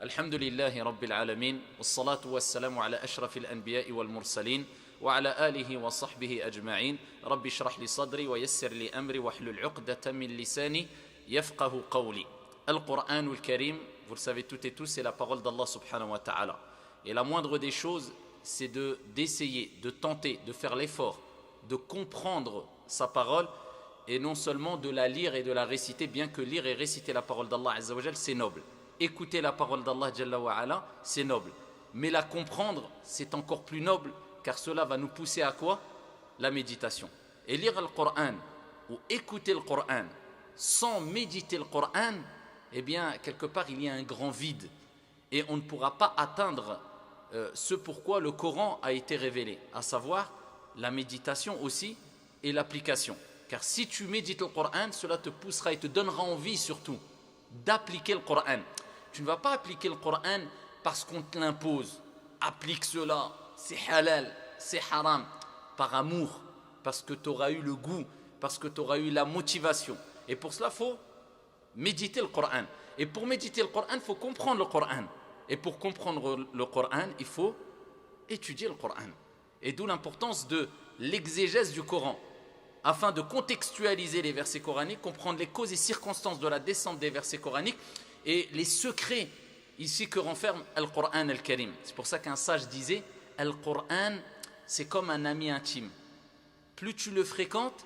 الحمد لله رب العالمين والصلاة والسلام على أشرف الأنبياء والمرسلين وعلى آله وصحبه أجمعين رب اشرح لي صدري ويسر لي أمري واحلل عقدة من لساني يفقه قولي. القرآن الكريم, vous le savez toutes et tous, c'est la parole d'Allah subhanahu wa ta'ala. Et la moindre des choses, c'est d'essayer, de tenter, de faire l'effort, de comprendre sa parole et non seulement de la lire et de la réciter, bien que lire et réciter la parole d'Allah azza wa jal, c'est noble. Écouter la parole d'Allah Jalla wa Ala, c'est noble. Mais la comprendre, c'est encore plus noble, car cela va nous pousser à quoi? La méditation. Et lire le Coran ou écouter le Coran sans méditer le Coran, eh bien, quelque part, il y a un grand vide. Et on ne pourra pas atteindre ce pourquoi le Coran a été révélé, à savoir la méditation aussi et l'application. Car si tu médites le Coran, cela te poussera et te donnera envie surtout d'appliquer le Coran. Tu ne vas pas appliquer le Coran parce qu'on te l'impose. Applique cela, c'est halal, c'est haram, par amour, parce que tu auras eu le goût, parce que tu auras eu la motivation. Et pour cela, il faut méditer le Coran. Et pour méditer le Coran, il faut comprendre le Coran. Et pour comprendre le Coran, il faut étudier le Coran. Et d'où l'importance de l'exégèse du Coran, afin de contextualiser les versets coraniques, comprendre les causes et circonstances de la descente des versets coraniques et les secrets ici que renferme le Coran al-Karim. C'est pour ça qu'un sage disait, le Coran, c'est comme un ami intime. Plus tu le fréquentes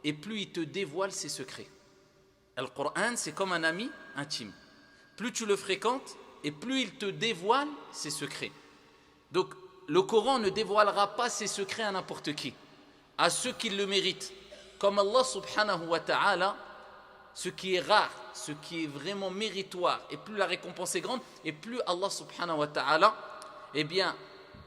et plus il te dévoile ses secrets. Le Coran, c'est comme un ami intime. Plus tu le fréquentes et plus il te dévoile ses secrets. Donc, le Coran ne dévoilera pas ses secrets à n'importe qui, à ceux qui le méritent. Comme Allah subhanahu wa ta'ala, ce qui est rare, ce qui est vraiment méritoire, et plus la récompense est grande, et plus Allah subhanahu wa ta'ala, eh bien,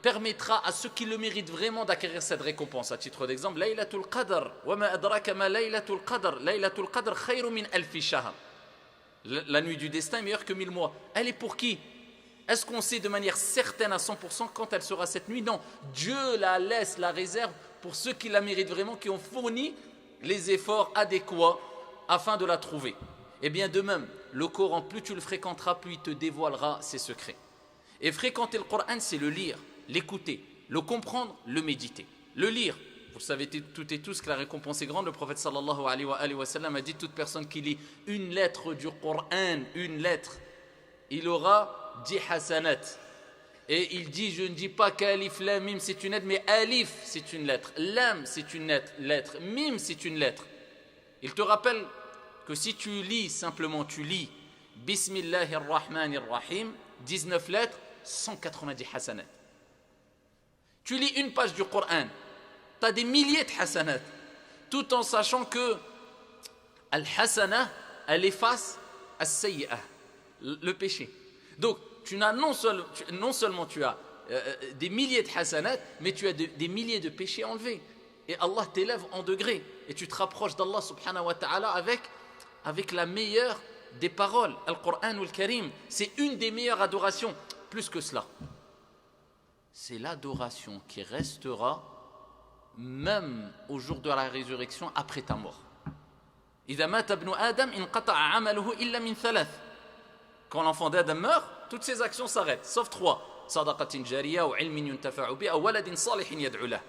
permettra à ceux qui le méritent vraiment d'acquérir cette récompense. À titre d'exemple, Laylatul Qadr, wa ma adraka ma Laylatul Qadr, Laylatul Qadr khayru min alfi shahr. La nuit du destin est meilleure que 1000 mois. Elle est pour qui? Est-ce qu'on sait de manière certaine à 100% quand elle sera cette nuit? Non, Dieu la laisse, la réserve pour ceux qui la méritent vraiment, qui ont fourni les efforts adéquats afin de la trouver. Et bien de même, le Coran, plus tu le fréquenteras, plus il te dévoilera ses secrets. Et fréquenter le Coran, c'est le lire, l'écouter, le comprendre, le méditer. Le lire, vous savez toutes et tous que la récompense est grande. Le prophète sallallahu alayhi wa sallam a dit, toute personne qui lit une lettre du Coran, une lettre, il aura 10 hasanat. Et il dit, je ne dis pas qu'alif, lam, mim c'est une lettre, mais alif c'est une lettre, lam c'est une lettre, mim c'est une lettre. Il te rappelle que si tu lis simplement, tu lis Bismillahir Rahmanir Rahim, 19 lettres, 190 hasanat. Tu lis une page du Coran, tu as des milliers de hasanat, tout en sachant que al-hasana, elle efface as-sayyi'ah, le péché. Donc, tu n'as non seulement tu as des milliers de hasanat, mais tu as des milliers de péchés enlevés. Et Allah t'élève en degrés. Et tu te rapproches d'Allah subhanahu wa ta'ala avec la meilleure des paroles. Al-Qur'an ou al-Karim, c'est une des meilleures adorations. Plus que cela, c'est l'adoration qui restera même au jour de la résurrection après ta mort. إذا مات ابن آدم انقطع عمله إلا من ثلاث. Quand l'enfant d'Adam meurt, toutes ses actions s'arrêtent, sauf 3. Sadaqatin jariya ou ilmin yuntafa'u bi ou waladin salihin yad'u lah.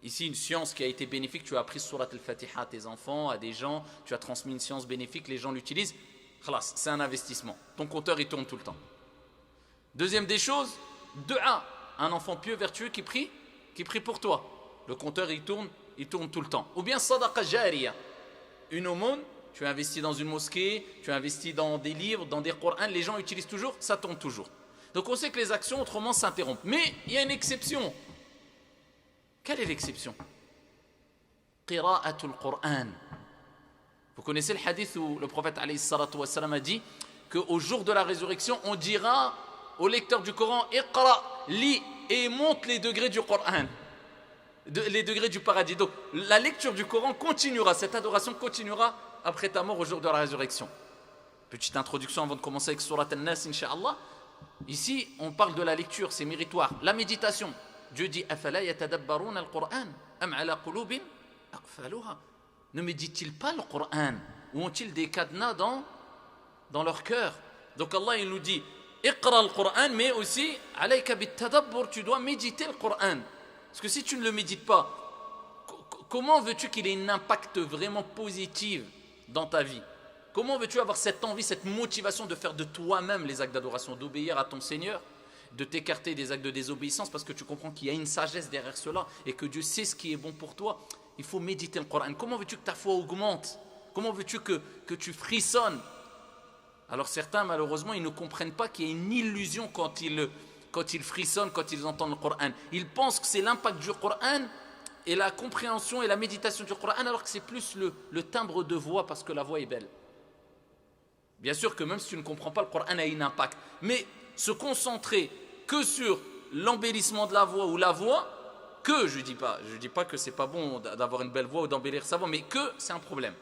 Ici, une science qui a été bénéfique, tu as appris surat al-Fatiha à tes enfants, à des gens, tu as transmis une science bénéfique, les gens l'utilisent. Khalas, c'est un investissement. Ton compteur, il tourne tout le temps. Deuxième des choses, dua, un enfant pieux, vertueux qui prie pour toi. Le compteur, il tourne tout le temps. Ou bien sadaqa jariya, une aumône. Tu as investi dans une mosquée, tu as investi dans des livres, dans des Qur'ans, les gens utilisent toujours, ça tombe toujours. Donc on sait que les actions autrement s'interrompent. Mais il y a une exception. Quelle est l'exception? Qira'atul Qur'an. Vous connaissez le hadith où le prophète alayhi salatu wa sallam a dit qu'au jour de la résurrection, on dira au lecteur du Coran, Iqra, lis et monte les degrés du Coran, les degrés du paradis. Donc la lecture du Coran continuera, cette adoration continuera après ta mort au jour de la résurrection. Petite introduction avant de commencer avec Surat An-Nas, Inch'Allah. Ici, on parle de la lecture, c'est méritoire. La méditation. Dieu dit Afala yatadabbaruna al-Qur'an am ala qulubin aqfaluha. Ne méditent-ils pas le Coran? Ou ont-ils des cadenas dans leur cœur? Donc Allah il nous dit Iqra al-Qur'an, mais aussi alayka bit-tadabbur, tu dois méditer le Qur'an. Parce que si tu ne le médites pas, comment veux-tu qu'il ait un impact vraiment positif dans ta vie? Comment veux-tu avoir cette envie, cette motivation de faire de toi-même les actes d'adoration, d'obéir à ton Seigneur, de t'écarter des actes de désobéissance parce que tu comprends qu'il y a une sagesse derrière cela et que Dieu sait ce qui est bon pour toi? Il faut méditer le Coran. Comment veux-tu que ta foi augmente? Comment veux-tu que tu frissonnes? Alors certains, malheureusement, ils ne comprennent pas qu'il y a une illusion quand ils frissonnent, quand ils entendent le Coran. Ils pensent que c'est l'impact du Coran et la compréhension et la méditation du Coran, alors que c'est plus le timbre de voix parce que la voix est belle. Bien sûr que même si tu ne comprends pas, le Coran a un impact. Mais se concentrer que sur l'embellissement de la voix ou la voix, je dis pas que c'est pas bon d'avoir une belle voix ou d'embellir sa voix, mais que c'est un problème.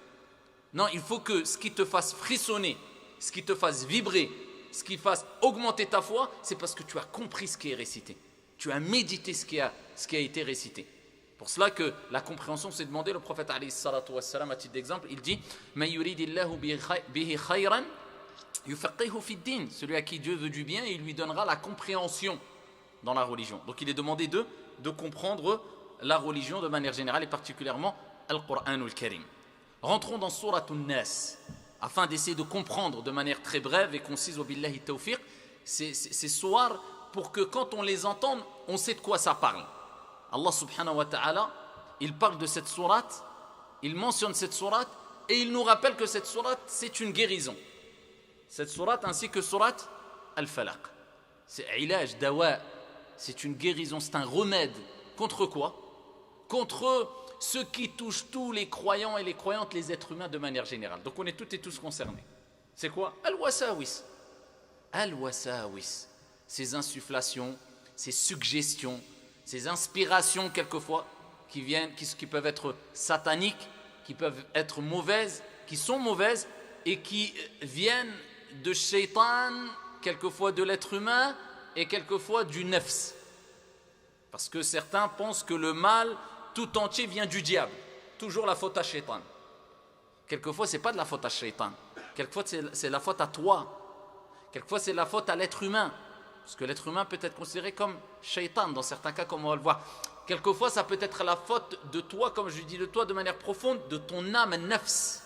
Non, il faut que ce qui te fasse frissonner, ce qui te fasse vibrer, ce qui fasse augmenter ta foi, c'est parce que tu as compris ce qui est récité. Tu as médité ce qui a été récité. Pour cela que la compréhension s'est demandée, le prophète alayhi salatu wassalam, à titre d'exemple, il dit Man yuridillahu bihi khayran yufaqihu fi din. Celui à qui Dieu veut du bien, il lui donnera la compréhension dans la religion. Donc il est demandé de comprendre la religion de manière générale et particulièrement Al-Qur'anul Karim. Rentrons dans Surat An-Nas afin d'essayer de comprendre de manière très brève et concise, wa billahi tawfiq, ces soirs pour que quand on les entende, on sait de quoi ça parle. Allah subhanahu wa ta'ala, il parle de cette sourate, il mentionne cette sourate et il nous rappelle que cette sourate c'est une guérison. Cette sourate ainsi que sourate Al-Falaq. C'est ilaj, dawa, c'est une guérison, c'est un remède. Contre quoi? Contre ce qui touche tous les croyants et les croyantes, les êtres humains de manière générale. Donc on est toutes et tous concernés. C'est quoi? Al-Wasawis. Al-Wasawis. Ces insufflations, ces suggestions, ces inspirations quelquefois qui peuvent être sataniques, qui peuvent être mauvaises, qui sont mauvaises et qui viennent de shaitan, quelquefois de l'être humain et quelquefois du nefs. Parce que certains pensent que le mal tout entier vient du diable. Toujours la faute à shaitan. Quelquefois c'est pas de la faute à shaitan. Quelquefois c'est la faute à toi. Quelquefois c'est la faute à l'être humain. Parce que l'être humain peut être considéré comme shaitan dans certains cas, comme on va le voir. Quelquefois, ça peut être la faute de toi, comme je dis de toi, de manière profonde, de ton âme, nafs.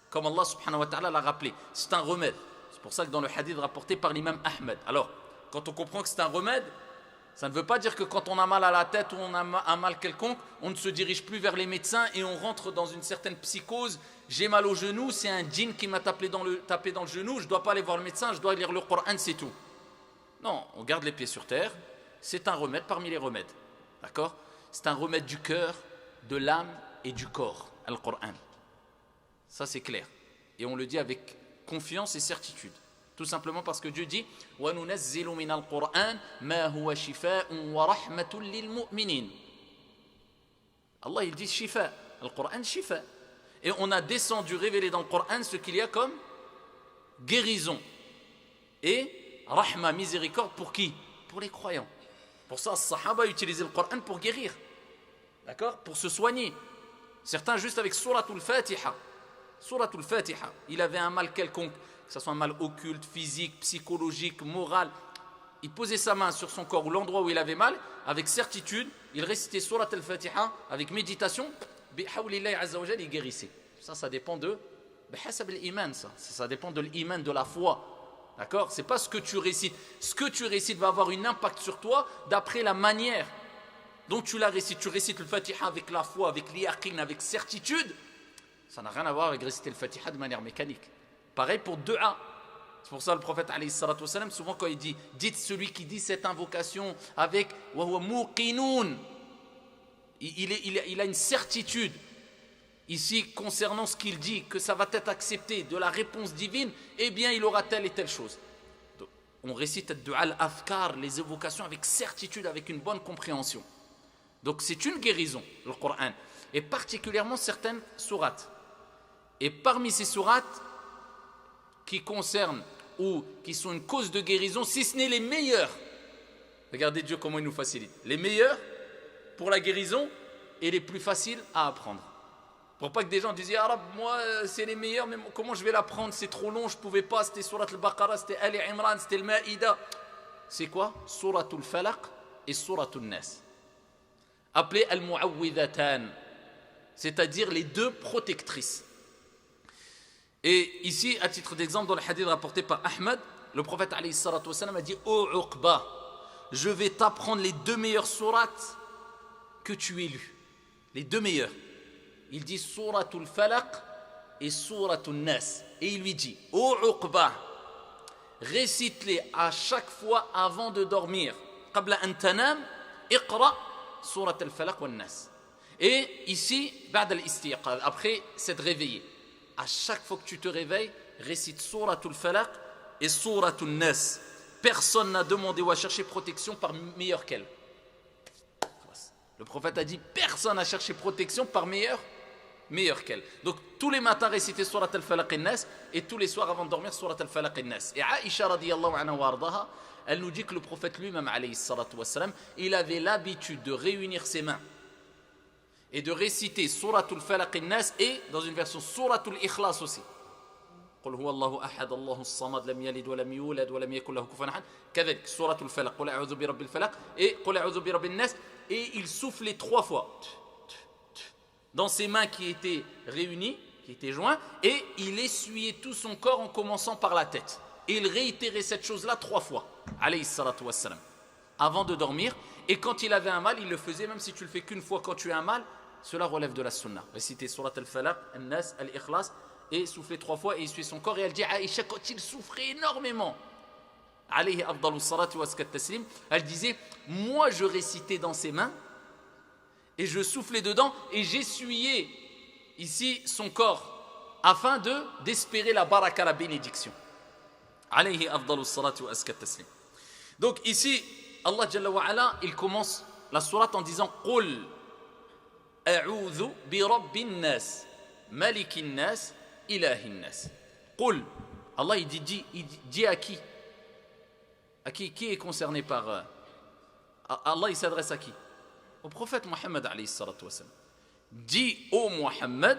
Comme Allah subhanahu wa ta'ala l'a rappelé. C'est un remède. C'est pour ça que dans le hadith rapporté par l'imam Ahmed. Alors, quand on comprend que c'est un remède, ça ne veut pas dire que quand on a mal à la tête ou on a un mal quelconque, on ne se dirige plus vers les médecins et on rentre dans une certaine psychose. J'ai mal au genou, c'est un djinn qui m'a tapé dans le genou, je ne dois pas aller voir le médecin, je dois lire le Coran, c'est tout. Non, on garde les pieds sur terre, c'est un remède parmi les remèdes, d'accord? C'est un remède du cœur, de l'âme et du corps, Al-Qur'an. Ça c'est clair. Et on le dit avec confiance et certitude. Tout simplement parce que Dieu dit « وَنُنَزِّلُ مِنَ الْقُرْآنِ مَا هُوَ شِفَاءٌ وَرَحْمَةٌ لِلْمُؤْمِنِينَ » Allah il dit « shifa », Al-Qur'an « shifa ». Et on a descendu, révélé dans le Qur'an ce qu'il y a comme guérison et rahma, miséricorde, pour qui? Pour les croyants. Pour ça, les Sahaba utilisaient le Coran pour guérir. D'accord? Pour se soigner. Certains juste avec Suratul Fatiha. Suratul Fatiha. Il avait un mal quelconque, que ce soit un mal occulte, physique, psychologique, moral. Il posait sa main sur son corps ou l'endroit où il avait mal, avec certitude, il récitait Suratul Fatiha, avec méditation, bihawlillahi azza wa jalla, il guérissait. Ça dépend de bihasab al-iman, ça dépend de l'iman, de la foi. D'accord? C'est pas ce que tu récites. Ce que tu récites va avoir un impact sur toi d'après la manière dont tu la récites. Tu récites le Fatiha avec la foi, avec l'yaqin, avec certitude. Ça n'a rien à voir avec réciter le Fatiha de manière mécanique. Pareil pour dua. C'est pour ça le prophète alayhi salatu wassalam, souvent quand il dit dites celui qui dit cette invocation avec wa huwa muqinun. Il a une certitude ici concernant ce qu'il dit, que ça va être accepté de la réponse divine, eh bien il aura telle et telle chose. Donc, on récite al-afkar, les évocations avec certitude, avec une bonne compréhension. Donc c'est une guérison, le Coran, et particulièrement certaines sourates. Et parmi ces sourates qui concernent ou qui sont une cause de guérison, si ce n'est les meilleures, regardez Dieu comment il nous facilite, les meilleures pour la guérison et les plus faciles à apprendre. Pour pas que des gens disent, ah Rab, moi c'est les meilleurs, mais comment je vais l'apprendre? C'est trop long, je pouvais pas, c'était Surat al-Baqarah, c'était Ali Imran, c'était le Maïda. C'est quoi? Surat al-Falaq et Surat al-Nas. Appelé al-Mu'awwidhatan, c'est-à-dire les deux protectrices. Et ici, à titre d'exemple, dans le hadith rapporté par Ahmad, le prophète alayhi salatu wassalam a dit, ô Uqba, je vais t'apprendre les deux meilleures sourates que tu aies lues. Les deux meilleures. Il dit Suratul Falaq et Suratul Nas. Et il lui dit, ô Uqba, récite-les à chaque fois avant de dormir. Qabla an tanam, iqra Surat al-Falaq wa Nas. Et ici, ba'd al-istiqad, après s'être réveillé, à chaque fois que tu te réveilles, récite Suratul Falaq et Suratul Nas. Personne n'a demandé ou a cherché protection par meilleur qu'elle. Le prophète a dit, personne n'a cherché protection par meilleur qu'elle. Donc tous les matins réciter Surat al-Falaq et Nas, et tous les soirs avant de dormir Surat al-Falaq et Nas. Et Aïcha radiyallahu anha wa ardaha, elle nous dit que le prophète lui-même alayhi salatu wassalam, il avait l'habitude de réunir ses mains et de réciter Surat al-Falaq et Nas, et dans une version Surat al-Ikhlas aussi. قل هو الله أحد الله الصمد لم يلد ولم يولد ولم يكن له كفوا أحد. كذلك سورة الفلق قل أعوذ برب الفلق et قل أعوذ برب الناس, et il soufflait 3 fois dans ses mains qui étaient réunies, qui étaient joints, et il essuyait tout son corps en commençant par la tête. Et il réitérait cette chose-là 3 fois, alayhi salatu wassalam, avant de dormir. Et quand il avait un mal, il le faisait, même si tu le fais qu'une fois quand tu as un mal, cela relève de la sunna. Réciter Surat al-Falaq, al-Nas, al-Ikhlas, et souffler 3 fois et essuyer son corps. Et elle dit, Aïcha, quand il souffrait énormément, alayhi afdalu salatu wa askat taslim, elle disait, moi je récitais dans ses mains, et je soufflais dedans, et j'essuyais ici son corps, afin d'espérer la baraka, la bénédiction. Alayhi afdalu salatu wa askat taslim. Donc ici, Allah Jalla wa Ala, il commence la sourate en disant, Qul a'udhu bi rabbin nas, malikin nas, ilahin nas. Qul, Allah il dit à qui? Qui est concerné par Allah, il s'adresse à qui? Au prophète Mohammed alayhi salatu wassalam. Dis ô Mohammed,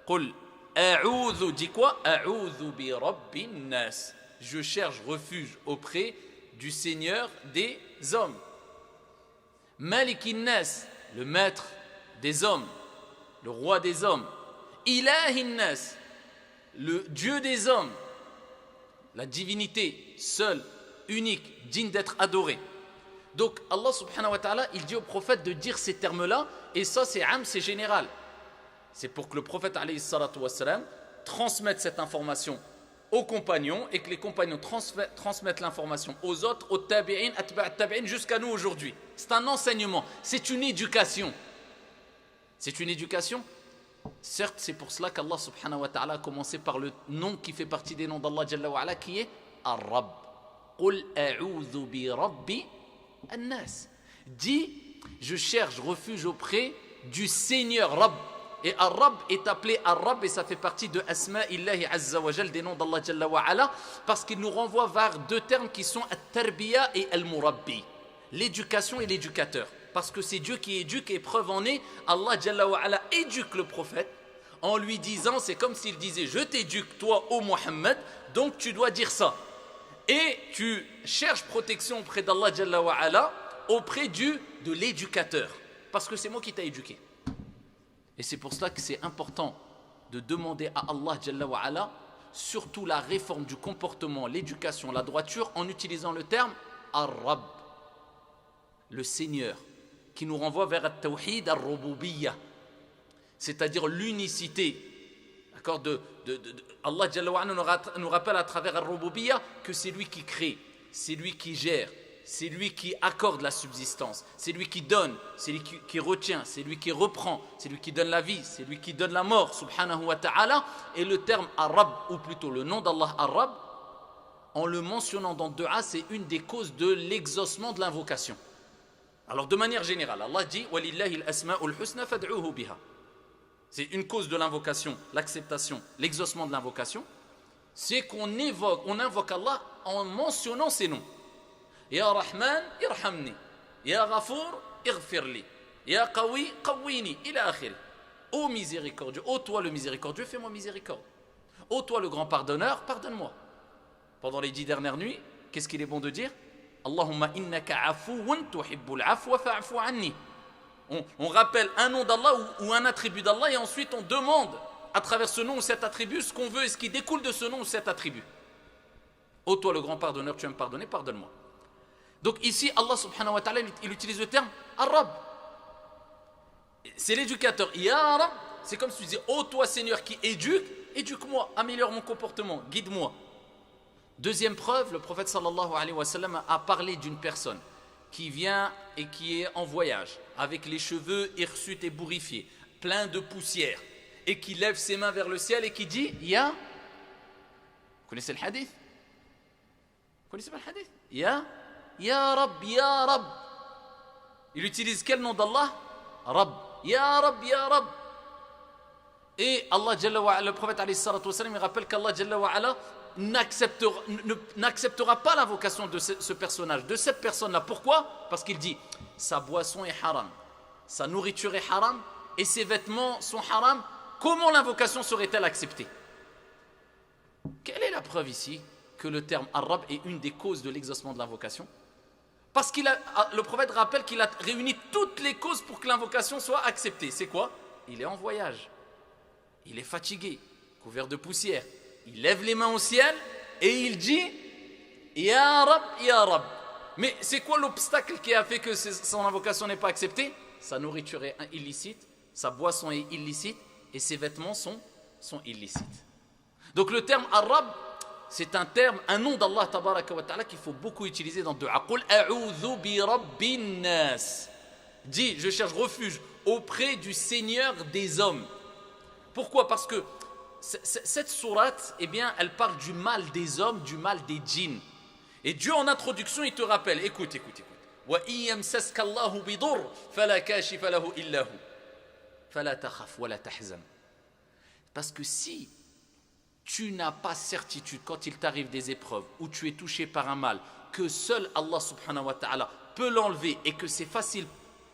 Qul a'udhu, dis quoi? A'udhu bi rabbin nas. Je cherche refuge auprès du Seigneur des hommes. Malikin nas, le maître des hommes, le roi des hommes. Ilahin nas, le Dieu des hommes, la divinité seule, unique, digne d'être adorée. Donc Allah subhanahu wa ta'ala, il dit au prophète de dire ces termes-là, et ça c'est am, c'est général. C'est pour que le prophète alayhi salatu wassalam transmette cette information aux compagnons, et que les compagnons transmettent l'information aux autres, aux tabi'in, atba' tabi'in, jusqu'à nous aujourd'hui. C'est un enseignement, c'est une éducation. C'est une éducation. Certes, c'est pour cela qu'Allah subhanahu wa ta'ala a commencé par le nom qui fait partie des noms d'Allah Jalla wa Ala, qui est Ar-Rabb. Qul a'udhu bi rabbi an-nas. Dis, je cherche refuge auprès du Seigneur Rabb. Et Ar-Rabb est appelé Ar-Rabb, et ça fait partie de Asma'illahi Azza wa Jal, des noms d'Allah Jalla wa Ala, parce qu'il nous renvoie vers 2 termes qui sont At-Tarbiya et Al-Murabbi, l'éducation et l'éducateur. Parce que c'est Dieu qui éduque, et preuve en est, Allah Jalla wa Ala éduque le prophète en lui disant, c'est comme s'il disait, je t'éduque toi ô Muhammad, donc tu dois dire ça. Et tu cherches protection auprès d'Allah Jalla wa Ala, auprès de l'éducateur, parce que c'est moi qui t'ai éduqué. Et c'est pour cela que c'est important de demander à Allah Jalla wa Ala, surtout la réforme du comportement, l'éducation, la droiture, en utilisant le terme Ar-Rabb, le Seigneur, qui nous renvoie vers At-Tawhid Ar-Rububiyyah, c'est-à-dire l'unicité. D'accord, Allah Jalla wa Ala nous rappelle à travers Ar-Rububiyyah que c'est lui qui crée, c'est lui qui gère, c'est lui qui accorde la subsistance, c'est lui qui donne, c'est lui qui retient, c'est lui qui reprend, c'est lui qui donne la vie, c'est lui qui donne la mort, subhanahu wa ta'ala. Et le terme Ar-Rabb, ou plutôt le nom d'Allah Ar-Rabb, en le mentionnant dans Dua, c'est une des causes de l'exaucement de l'invocation. Alors de manière générale, Allah dit « Walillahi al-asma'ul husna fad'uhu biha ». C'est une cause de l'invocation, l'acceptation, l'exaucement de l'invocation, c'est qu'on invoque Allah en mentionnant ses noms. Ya Rahman, irhamni. Ya Ghafour, ighfirli. Ya Qawi, qawwini. Ila akhir. Ô miséricordieux, ô toi le miséricordieux, fais-moi miséricorde. Ô toi le grand pardonneur, pardonne-moi. Pendant les 10 dernières nuits, qu'est-ce qu'il est bon de dire? Allahumma innaka afouun tuhibbul afwa fa'fu anni. On rappelle un nom d'Allah ou un attribut d'Allah et ensuite on demande à travers ce nom ou cet attribut ce qu'on veut et ce qui découle de ce nom ou cet attribut. Ô toi le grand pardonneur, tu vas me pardonner, pardonne-moi. Donc ici, Allah subhanahu wa ta'ala, il utilise le terme Ar-Rabb. C'est l'éducateur. Ya Rabb, c'est comme si tu disais, ô toi Seigneur qui éduque-moi, améliore mon comportement, guide-moi. Deuxième preuve, le prophète sallallahu alayhi wa sallam a parlé d'une personne qui vient et qui est en voyage, avec les cheveux hirsutes et bourrifiés, plein de poussière, et qui lève ses mains vers le ciel et qui dit, Ya, vous connaissez le hadith? Vous connaissez pas le hadith? Ya Rabb, Ya Rabb. Il utilise quel nom d'Allah? Rabb. Ya Rabb, Ya Rabb. Et Allah, le prophète alayhi salatu wa sallam, il rappelle qu'Allah Jalla wa ala n'acceptera pas l'invocation de ce personnage, de cette personne-là. Pourquoi? Parce qu'il dit, sa boisson est haram, sa nourriture est haram, et ses vêtements sont haram. Comment l'invocation serait-elle acceptée? Quelle est la preuve ici que le terme arabe est une des causes de l'exaucement de l'invocation? Parce que le prophète rappelle qu'il a réuni toutes les causes pour que l'invocation soit acceptée. C'est quoi? Il est en voyage, il est fatigué, couvert de poussière, il lève les mains au ciel et il dit Ya Rab, Ya Rab. Mais c'est quoi l'obstacle qui a fait que son invocation n'est pas acceptée? Sa nourriture est illicite, sa boisson est illicite et ses vêtements sont illicites. Donc le terme Arab, c'est un terme, un nom d'Allah tabaraka wa ta'ala qu'il faut beaucoup utiliser dans le dua. Qul a'udhu bi rabbin nas. Dis, je cherche refuge auprès du Seigneur des hommes. Pourquoi? Parce que cette sourate, eh bien, elle parle du mal des hommes, du mal des djinns. Et Dieu en introduction, il te rappelle, écoute. Wa iyamsaska Allahu bidur fala kashifa lahu illa hu fala takhaf wa la tahzan. Parce que si tu n'as pas certitude quand il t'arrive des épreuves ou tu es touché par un mal, que seul Allah subhanahu wa ta'ala peut l'enlever et que c'est facile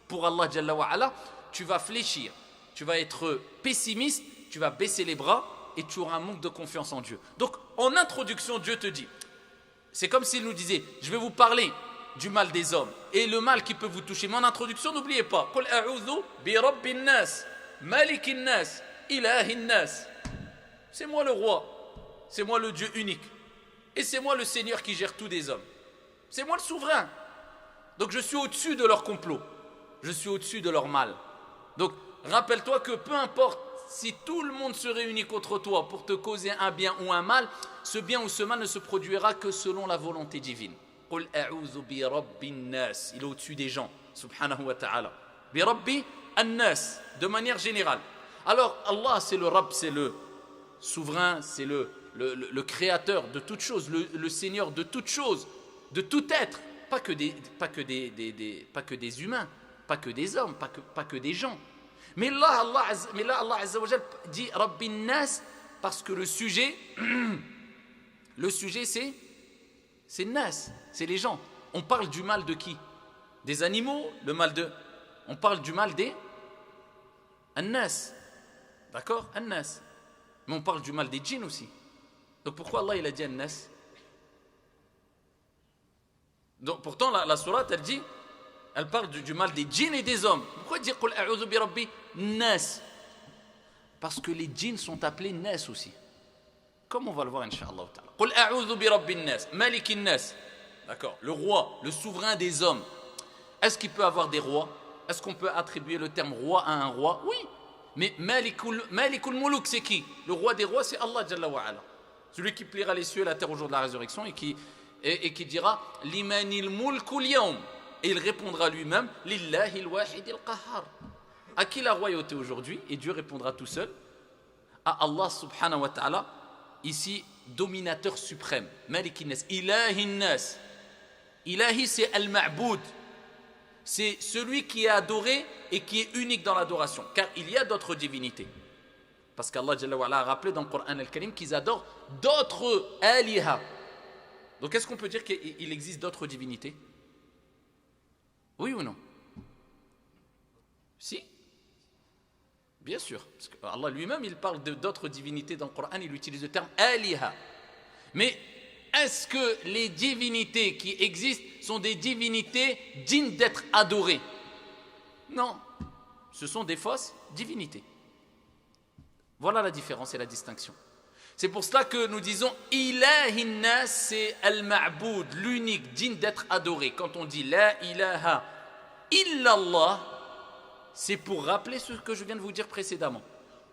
pour Allah jalla wa ala, tu vas fléchir, tu vas être pessimiste, tu vas baisser les bras et tu auras un manque de confiance en Dieu. Donc en introduction, Dieu te dit, c'est comme s'il nous disait, je vais vous parler du mal des hommes et le mal qui peut vous toucher. Mais en introduction, n'oubliez pas, Qul a'udhu bi rabbin nas, malikin nas, ilahin nas. C'est moi le roi, c'est moi le Dieu unique, et c'est moi le Seigneur qui gère tous des hommes. C'est moi le souverain. Donc je suis au-dessus de leur complot, je suis au-dessus de leur mal. Donc rappelle-toi que peu importe si tout le monde se réunit contre toi pour te causer un bien ou un mal, ce bien ou ce mal ne se produira que selon la volonté divine. Qul a'udhu bi rabbin nas. Il est au-dessus des gens, subhanahu wa ta'ala. Bi rabbi an-nas, de manière générale. Alors Allah, c'est le Rabb, c'est le souverain, c'est le créateur de toutes choses, le Seigneur de toutes choses, de tout être, pas que des humains, pas que des hommes, pas que des gens. Mais là, Allah Azza wa Jal dit Rabbin Nas parce que le sujet c'est Nas, c'est les gens. On parle du mal de qui? Des animaux, on parle du mal des An-Nas. D'accord? An-Nas. Mais on parle du mal des djinns aussi. Donc pourquoi Allah il a dit An-Nas? Donc pourtant la sourate elle parle du mal des djinns et des hommes. Pourquoi dire Qul a'udhu bi rabbi nas? Parce que les djinns sont appelés Nas aussi. Comme on va le voir incha'Allah ta'ala. Qul a'udhu bi rabbin nas, malikin nas. D'accord, le roi, le souverain des hommes. Est-ce qu'il peut avoir des rois? Est-ce qu'on peut attribuer le terme roi à un roi? Oui. Mais Malikul Muluk, c'est qui? Le roi des rois, c'est Allah Jalla wa ala. Celui qui pliera les cieux et la terre au jour de la résurrection et qui dira Limanil mulkul yawm. Et il répondra lui-même Lillahi al-wahid al-qahhar. À qui la royauté aujourd'hui? Et Dieu répondra tout seul à Allah subhanahu wa ta'ala, ici dominateur suprême. Malikin nas, ilahin nas. Ilahi, c'est al-ma'boud. C'est celui qui est adoré et qui est unique dans l'adoration. Car il y a d'autres divinités. Parce qu'Allah Jalla wa ala a rappelé dans le Coran al-Karim qu'ils adorent d'autres aliha. Donc est-ce qu'on peut dire qu'il existe d'autres divinités? Oui ou non? Si? Bien sûr, parce que Allah lui-même, il parle d'autres divinités dans le Coran, il utilise le terme aliha. Mais est-ce que les divinités qui existent sont des divinités dignes d'être adorées? Non, ce sont des fausses divinités. Voilà la différence et la distinction. C'est pour cela que nous disons ilahinnas, c'est al-ma'boud, l'unique, digne d'être adoré. Quand on dit la ilaha illallah, c'est pour rappeler ce que je viens de vous dire précédemment.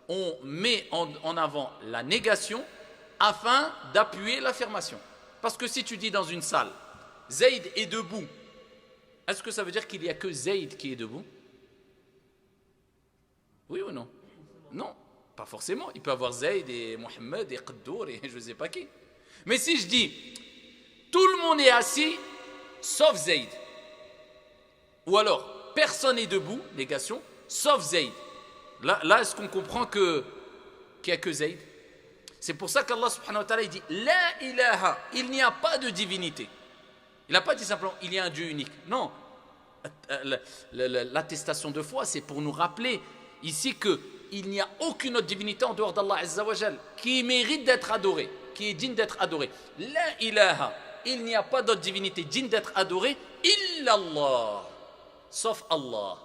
On met en avant la négation afin d'appuyer l'affirmation. Parce que si tu dis dans une salle, Zayd est debout, est-ce que ça veut dire qu'il n'y a que Zayd qui est debout? Oui ou non? Non, pas forcément. Il peut y avoir Zayd et Mohamed et Qaddour et je ne sais pas qui. Mais si je dis, tout le monde est assis, sauf Zayd. Ou alors, personne n'est debout, négation, sauf Zayd. Là est-ce qu'on comprend qu'il n'y a que Zayd? C'est pour ça qu'Allah subhanahu wa ta'ala dit La ilaha, il n'y a pas de divinité. Il n'a pas dit simplement il y a un Dieu unique. Non, l'attestation de foi, c'est pour nous rappeler ici qu'il n'y a aucune autre divinité en dehors d'Allah Azza wa Jal qui mérite d'être adorée, qui est digne d'être adorée. La ilaha, il n'y a pas d'autre divinité digne d'être adorée, illallah, sauf Allah.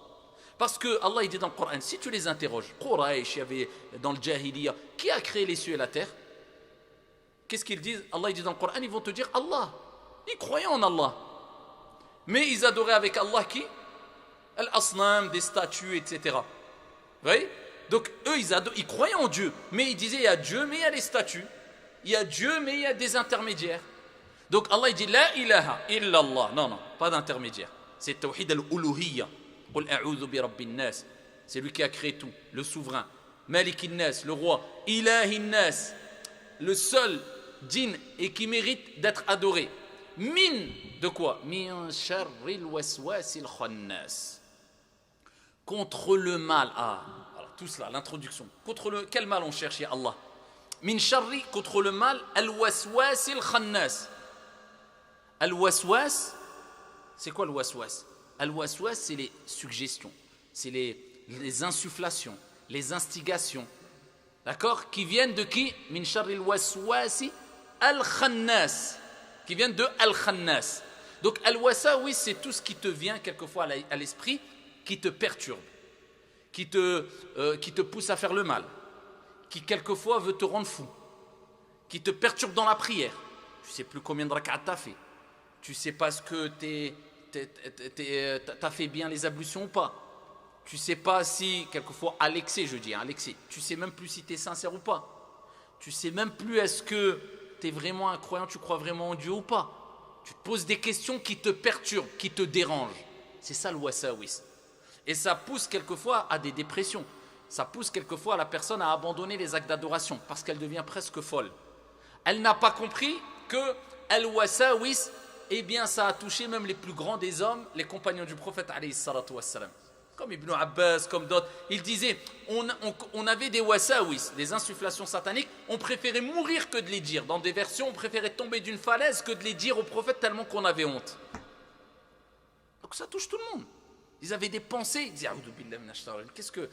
Parce que Allah il dit dans le Coran, si tu les interroges, Quraysh, il y avait dans le Jahiliya, qui a créé les cieux et la terre? Qu'est-ce qu'ils disent? Allah il dit dans le Coran, ils vont te dire Allah. Ils croyaient en Allah. Mais ils adoraient avec Allah qui? Al-Asnam, des statues, etc. Vous voyez? Donc eux, ils croyaient en Dieu. Mais ils disaient, il y a Dieu, mais il y a les statues. Il y a Dieu, mais il y a des intermédiaires. Donc Allah il dit, La ilaha illallah. Non, non, pas d'intermédiaire. C'est Tawhid al-Uluhiyya. Qul a'udhu bi rabbin nas. C'est lui qui a créé tout, le souverain. Malikin nas, le roi. Ilahin nas, le seul digne et qui mérite d'être adoré. Min, de quoi? Min sharril waswasil khannas. Contre le mal. Ah, alors tout cela, l'introduction. Contre quel mal on cherche, ya Allah? Min sharri, contre le mal, al-waswasil khannas. Al-waswas, c'est quoi le waswas? Al-waswas, c'est les suggestions, c'est les insufflations, les instigations, d'accord? Qui viennent de qui? Min sharril waswasi al-khannas. Qui viennent de al-khannas. Donc al-wasawis, c'est tout ce qui te vient quelquefois à l'esprit, qui te perturbe, qui te pousse à faire le mal, qui quelquefois veut te rendre fou, qui te perturbe dans la prière. Tu ne sais plus combien de rak'at tu as fait, tu ne sais pas ce que t'as fait bien les ablutions ou pas, tu ne sais pas si, quelquefois à l'excès, je dis, à l'excès, tu ne sais même plus si tu es sincère ou pas, tu ne sais même plus est-ce que tu es vraiment un croyant, tu crois vraiment en Dieu ou pas. Tu te poses des questions qui te perturbent, qui te dérangent. C'est ça le wasawis. Et ça pousse quelquefois à des dépressions. Ça pousse quelquefois à la personne à abandonner les actes d'adoration parce qu'elle devient presque folle. Elle n'a pas compris que al-wasawis, eh bien ça a touché même les plus grands des hommes, les compagnons du prophète alayhi salatu wassalam. Comme Ibn Abbas, comme d'autres, il disait, on avait des wasawis, des insufflations sataniques, on préférait mourir que de les dire. Dans des versions, on préférait tomber d'une falaise que de les dire au prophète tellement qu'on avait honte. Donc ça touche tout le monde. Ils avaient des pensées, ils disaient, qu'est-ce que...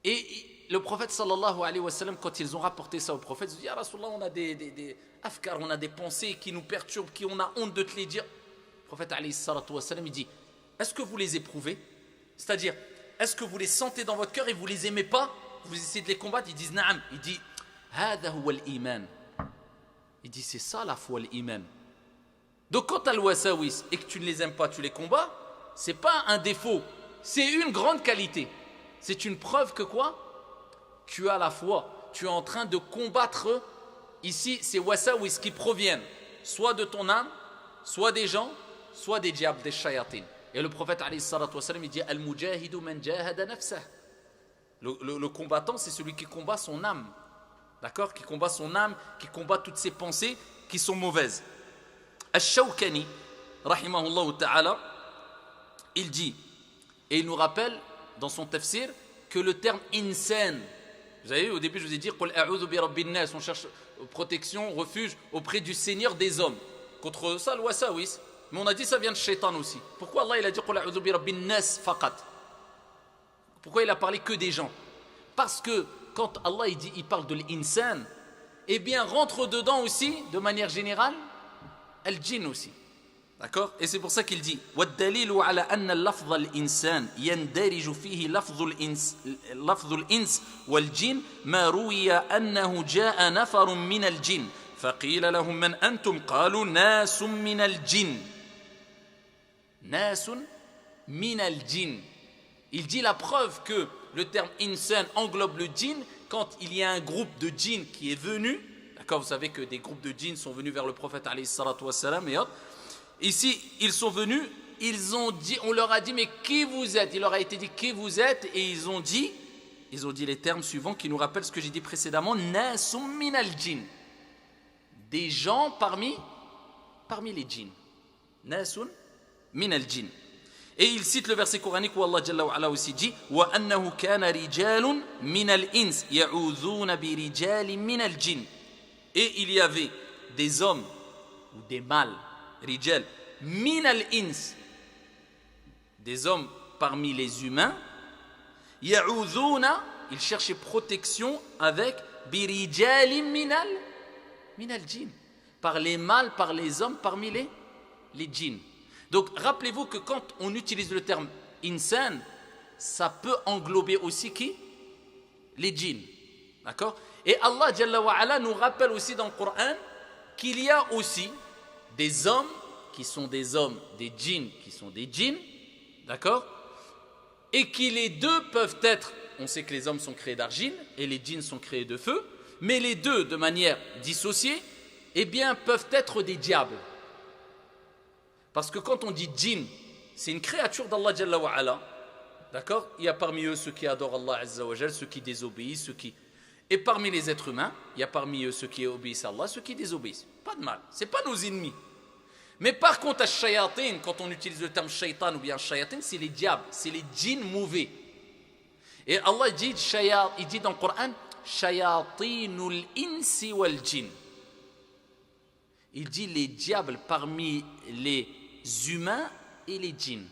Et le prophète sallallahu alayhi wa sallam, quand ils ont rapporté ça au prophète, ils ont dit, ah Rasulallah, on a des afkars, on a des pensées qui nous perturbent, qui on a honte de te les dire. Le prophète alayhi salatu wa sallam, il dit, est-ce que vous les éprouvez? C'est-à-dire, est-ce que vous les sentez dans votre cœur et vous les aimez pas? Vous essayez de les combattre? Ils disent na'am. Il dit hada huwa al-iman. Il dit c'est ça la foi, l'iman. Donc quand tu as le wasawis et que tu ne les aimes pas, tu les combats, c'est pas un défaut, c'est une grande qualité. C'est une preuve que quoi? Tu as la foi. Tu es en train de combattre ici ces wasawis qui proviennent soit de ton âme, soit des gens, soit des diables, des shayatin. Et le prophète alayhi salatu wa sallam, il dit Al-mujahidu man jahada nafsah. Le combattant, c'est celui qui combat son âme. D'accord? Qui combat son âme, qui combat toutes ses pensées qui sont mauvaises. Ash-Shawkani, rahimahullah ta'ala, il dit, et il nous rappelle dans son tafsir, que le terme insan, vous avez vu, au début je vous ai dit Qul a'udhu bi rabbin nas, on cherche protection, refuge auprès du Seigneur des hommes. Contre ça, le wasawis. Mais on a dit ça vient de shaitan aussi. Pourquoi Allah il a dit Qul a'udhu bi rabbin nas faqat? Pourquoi il a parlé que des gens? Parce que quand Allah il parle de l'insan, eh bien rentre dedans aussi, de manière générale, al-jinn aussi. D'accord? Et c'est pour ça qu'il dit وَالدَّلِيلُ عَلَى أَنَّ اللَّفْظَ الْإِنسان يَنْدَرِجُ فِيهِ لَفْظُ الْإِنس وَالْجِنِّ مَا رُوِيَ أَنَّهُ جَاءَ نَفَرٌ مِنَ الْجِنِّ فَقِيلَ لَهُم مَّنْ أَنْتُمْ قَالُوا نَاسٌ مِنَ الْجِنِّ نَاسٌ مِنَ الْجِنِّ. Il dit la preuve que le terme insan englobe le djinn quand il y a un groupe de djinns qui est venu. D'accord, vous savez que des groupes de djinns sont venus vers le prophète alayhi salatu wassalam et autres. Ici, ils sont venus, on leur a dit, mais qui vous êtes? Il leur a été dit, qui vous êtes? Et ils ont dit les termes suivants qui nous rappellent ce que j'ai dit précédemment, Nasum min al-jinn. Des gens parmi les djinns. Nasun min al-jinn. Et il cite le verset coranique où Allah Jalla wa Ala aussi dit, Wa annahu kana rijalun min al-ins ya'udhuna bi rijalin min al-jinn. Et il y avait des hommes ou des mâles, rijal, min al-ins, des hommes parmi les humains, ya'udhuna, ils cherchaient protection avec bi rijalin min al-jinn, par les mâles, par les hommes, parmi les djinns. Donc rappelez-vous que quand on utilise le terme insan, ça peut englober aussi qui? Les djinns. D'accord? Et Allah Jalla wa Ala nous rappelle aussi dans le Coran qu'il y a aussi des hommes qui sont des hommes, des djinns qui sont des djinns, d'accord? Et qui les deux peuvent être, on sait que les hommes sont créés d'argile et les djinns sont créés de feu, mais les deux de manière dissociée, eh bien peuvent être des diables. Parce que quand on dit djinn, c'est une créature d'Allah Jalla wa Ala, d'accord? Il y a parmi eux ceux qui adorent Allah Azza wa Jal, ceux qui désobéissent, ceux qui... Et parmi les êtres humains, il y a parmi eux ceux qui obéissent à Allah, ceux qui désobéissent. Pas de mal, c'est pas nos ennemis. Mais par contre, al-shayatin, quand on utilise le terme shaitan ou bien shayatin, c'est les diables, c'est les djinns mauvais. Et Allah dit, il dit dans le Coran, shayatinul insi wal jinn. Il dit les diables parmi les humains et les djinns.